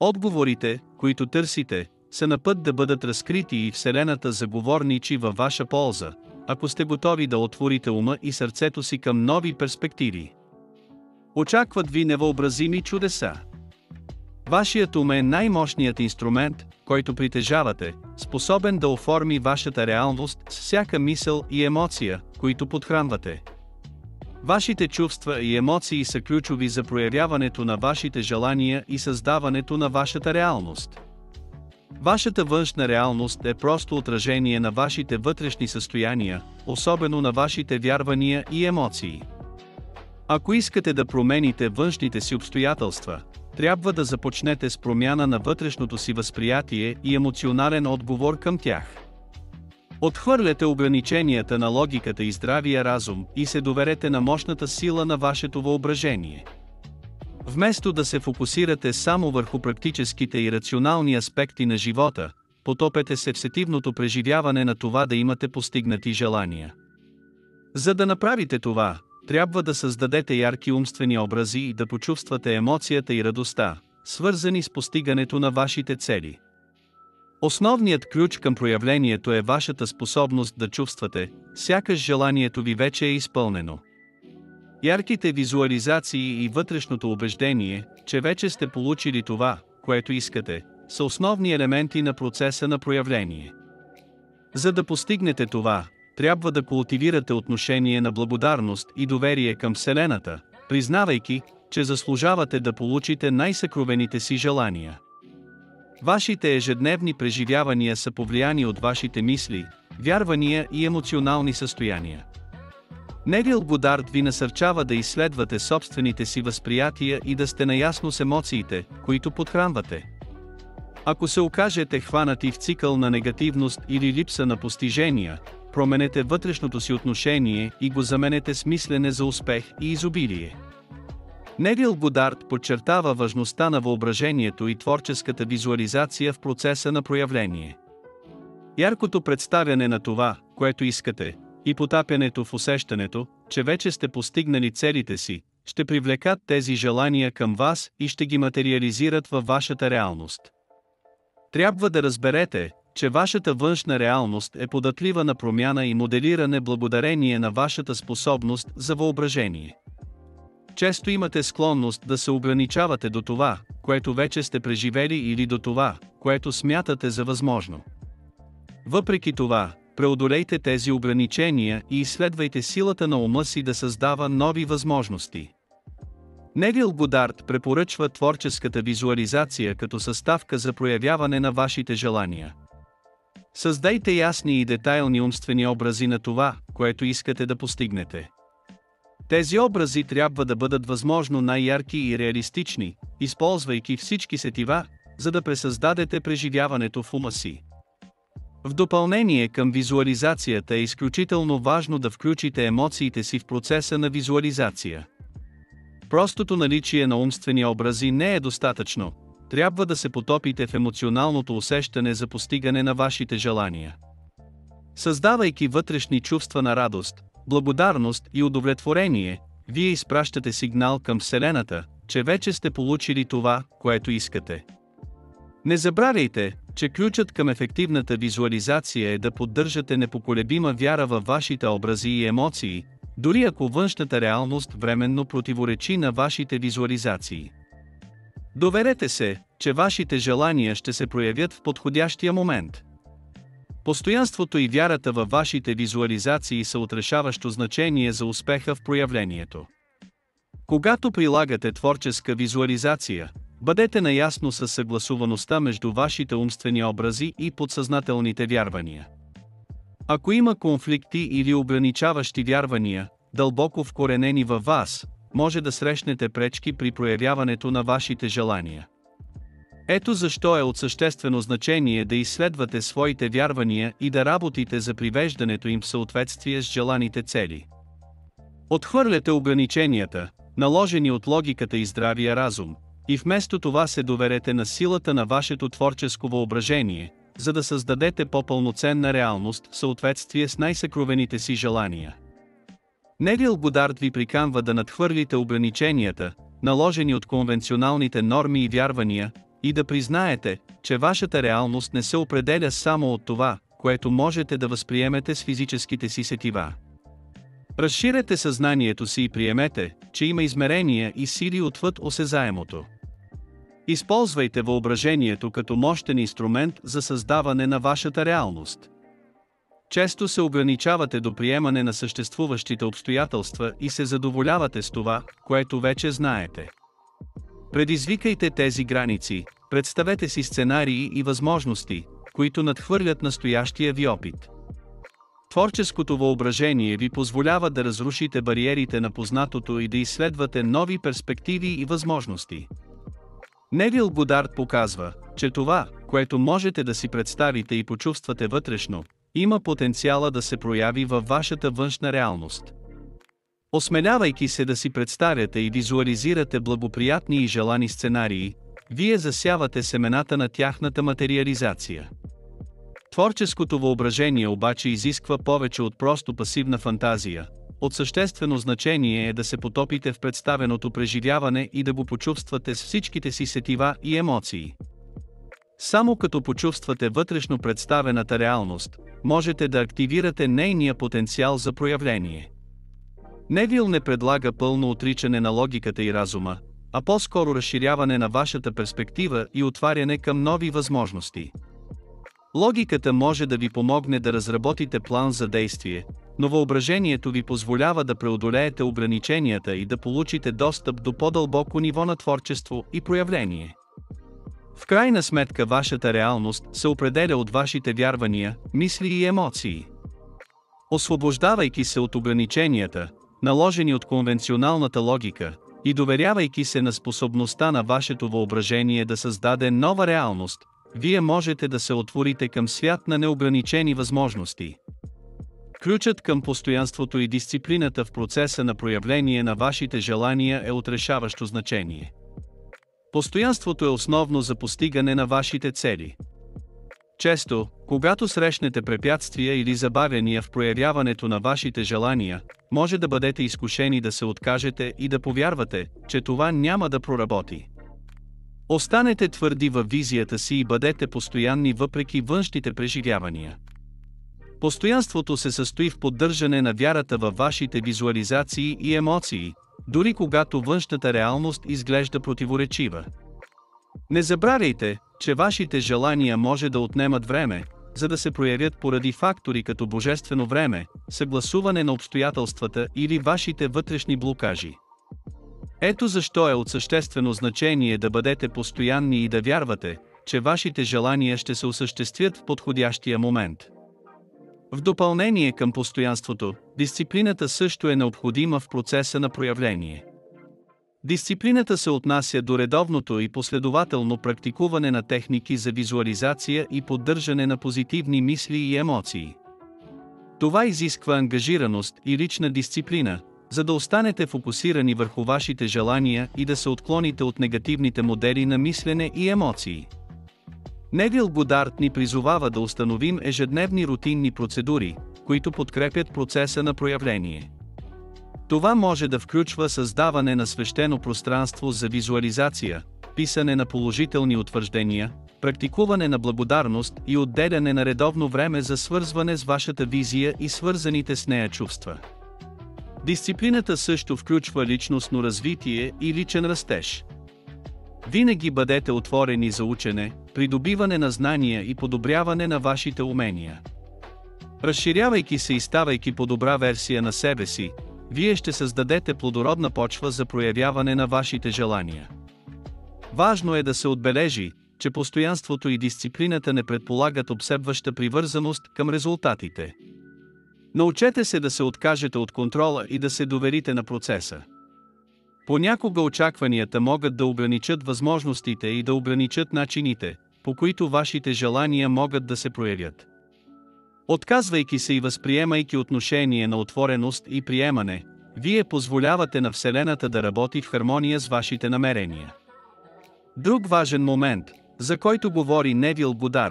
Отговорите, които търсите, са на път да бъдат разкрити и Вселената заговорничи във ваша полза, ако сте готови да отворите ума и сърцето си към нови перспективи. Очакват ви невъобразими чудеса. Вашият ум е най-мощният инструмент, който притежавате, способен да оформи вашата реалност с всяка мисъл и емоция, които подхранвате. Вашите чувства и емоции са ключови за проявяването на вашите желания и създаването на вашата реалност. Вашата външна реалност е просто отражение на вашите вътрешни състояния, особено на вашите вярвания и емоции. Ако искате да промените външните си обстоятелства, трябва да започнете с промяна на вътрешното си възприятие и емоционален отговор към тях. Отхвърляте ограниченията на логиката и здравия разум и се доверете на мощната сила на вашето въображение. Вместо да се фокусирате само върху практическите и рационални аспекти на живота, потопете се в сетивното преживяване на това да имате постигнати желания. За да направите това, трябва да създадете ярки умствени образи и да почувствате емоцията и радостта, свързани с постигането на вашите цели. Основният ключ към проявлението е вашата способност да чувствате, сякаш желанието ви вече е изпълнено. Ярките визуализации и вътрешното убеждение, че вече сте получили това, което искате, са основни елементи на процеса на проявление. За да постигнете това, трябва да култивирате отношение на благодарност и доверие към Вселената, признавайки, че заслужавате да получите най-съкровените си желания. Вашите ежедневни преживявания са повлияни от вашите мисли, вярвания и емоционални състояния. Невил Годард ви насърчава да изследвате собствените си възприятия и да сте наясно с емоциите, които подхранвате. Ако се окажете хванати в цикъл на негативност или липса на постижения, променете вътрешното си отношение и го заменете с мислене за успех и изобилие. Невил Годард подчертава важността на въображението и творческата визуализация в процеса на проявление. Яркото представяне на това, което искате, и потапянето в усещането, че вече сте постигнали целите си, ще привлекат тези желания към вас и ще ги материализират във вашата реалност. Трябва да разберете, че вашата външна реалност е податлива на промяна и моделиране благодарение на вашата способност за въображение. Често имате склонност да се ограничавате до това, което вече сте преживели или до това, което смятате за възможно. Въпреки това, преодолейте тези ограничения и изследвайте силата на ума си да създава нови възможности. Невил Годард препоръчва творческата визуализация като съставка за проявяване на вашите желания. Създайте ясни и детайлни умствени образи на това, което искате да постигнете. Тези образи трябва да бъдат възможно най-ярки и реалистични, използвайки всички сетива, за да пресъздадете преживяването в ума си. В допълнение към визуализацията е изключително важно да включите емоциите си в процеса на визуализация. Простото наличие на умствени образи не е достатъчно, трябва да се потопите в емоционалното усещане за постигане на вашите желания. Създавайки вътрешни чувства на радост, благодарност и удовлетворение, вие изпращате сигнал към Вселената, че вече сте получили това, което искате. Не забравяйте, че ключът към ефективната визуализация е да поддържате непоколебима вяра във вашите образи и емоции, дори ако външната реалност временно противоречи на вашите визуализации. Доверете се, че вашите желания ще се проявят в подходящия момент. Постоянството и вярата във вашите визуализации са от решаващо значение за успеха в проявлението. Когато прилагате творческа визуализация, бъдете наясно със съгласуваността между вашите умствени образи и подсъзнателните вярвания. Ако има конфликти или ограничаващи вярвания, дълбоко вкоренени във вас, може да срещнете пречки при проявяването на вашите желания. Ето защо е от съществено значение да изследвате своите вярвания и да работите за привеждането им в съответствие с желаните цели. Отхвърляте ограниченията, наложени от логиката и здравия разум, и вместо това се доверете на силата на вашето творческо въображение, за да създадете по-пълноценна реалност в съответствие с най-съкровените си желания. Невил Годард ви приканва да надхвърлите ограниченията, наложени от конвенционалните норми и вярвания, и да признаете, че вашата реалност не се определя само от това, което можете да възприемете с физическите си сетива. Разширете съзнанието си и приемете, че има измерения и сили отвъд осезаемото. Използвайте въображението като мощен инструмент за създаване на вашата реалност. Често се ограничавате до приемане на съществуващите обстоятелства и се задоволявате с това, което вече знаете. Предизвикайте тези граници, представете си сценарии и възможности, които надхвърлят настоящия ви опит. Творческото въображение ви позволява да разрушите бариерите на познатото и да изследвате нови перспективи и възможности. Невил Годард показва, че това, което можете да си представите и почувствате вътрешно, има потенциала да се прояви във вашата външна реалност. Осмелявайки се да си представяте и визуализирате благоприятни и желани сценарии, вие засявате семената на тяхната материализация. Творческото въображение обаче изисква повече от просто пасивна фантазия. От съществено значение е да се потопите в представеното преживяване и да го почувствате с всичките си сетива и емоции. Само като почувствате вътрешно представената реалност, можете да активирате нейния потенциал за проявление. Невил не предлага пълно отричане на логиката и разума, а по-скоро разширяване на вашата перспектива и отваряне към нови възможности. Логиката може да ви помогне да разработите план за действие, но въображението ви позволява да преодолеете ограниченията и да получите достъп до по-дълбоко ниво на творчество и проявление. В крайна сметка вашата реалност се определя от вашите вярвания, мисли и емоции. Освобождавайки се от ограниченията, наложени от конвенционалната логика, и доверявайки се на способността на вашето въображение да създаде нова реалност, вие можете да се отворите към свят на неограничени възможности. Ключът към постоянството и дисциплината в процеса на проявление на вашите желания е от решаващо значение. Постоянството е основно за постигане на вашите цели. Често, когато срещнете препятствия или забавяния в проявяването на вашите желания, може да бъдете изкушени да се откажете и да повярвате, че това няма да проработи. Останете твърди във визията си и бъдете постоянни въпреки външните преживявания. Постоянството се състои в поддържане на вярата във вашите визуализации и емоции, дори когато външната реалност изглежда противоречива. Не забравяйте, че вашите желания може да отнемат време, за да се проявят поради фактори като божествено време, съгласуване на обстоятелствата или вашите вътрешни блокажи. Ето защо е от съществено значение да бъдете постоянни и да вярвате, че вашите желания ще се осъществят в подходящия момент. В допълнение към постоянството, дисциплината също е необходима в процеса на проявление. Дисциплината се отнася до редовното и последователно практикуване на техники за визуализация и поддържане на позитивни мисли и емоции. Това изисква ангажираност и лична дисциплина, за да останете фокусирани върху вашите желания и да се отклоните от негативните модели на мислене и емоции. Невил Годард ни призовава да установим ежедневни рутинни процедури, които подкрепят процеса на проявление. Това може да включва създаване на свещено пространство за визуализация, писане на положителни утвърждения, практикуване на благодарност и отделяне на редовно време за свързване с вашата визия и свързаните с нея чувства. Дисциплината също включва личностно развитие и личен растеж. Винаги бъдете отворени за учене, придобиване на знания и подобряване на вашите умения. Разширявайки се и ставайки по-добра версия на себе си, вие ще създадете плодородна почва за проявяване на вашите желания. Важно е да се отбележи, че постоянството и дисциплината не предполагат обсебваща привързаност към резултатите. Научете се да се откажете от контрола и да се доверите на процеса. Понякога очакванията могат да ограничат възможностите и да ограничат начините, по които вашите желания могат да се проявят. Отказвайки се и възприемайки отношение на отвореност и приемане, вие позволявате на Вселената да работи в хармония с вашите намерения. Друг важен момент, за който говори Невил Годард,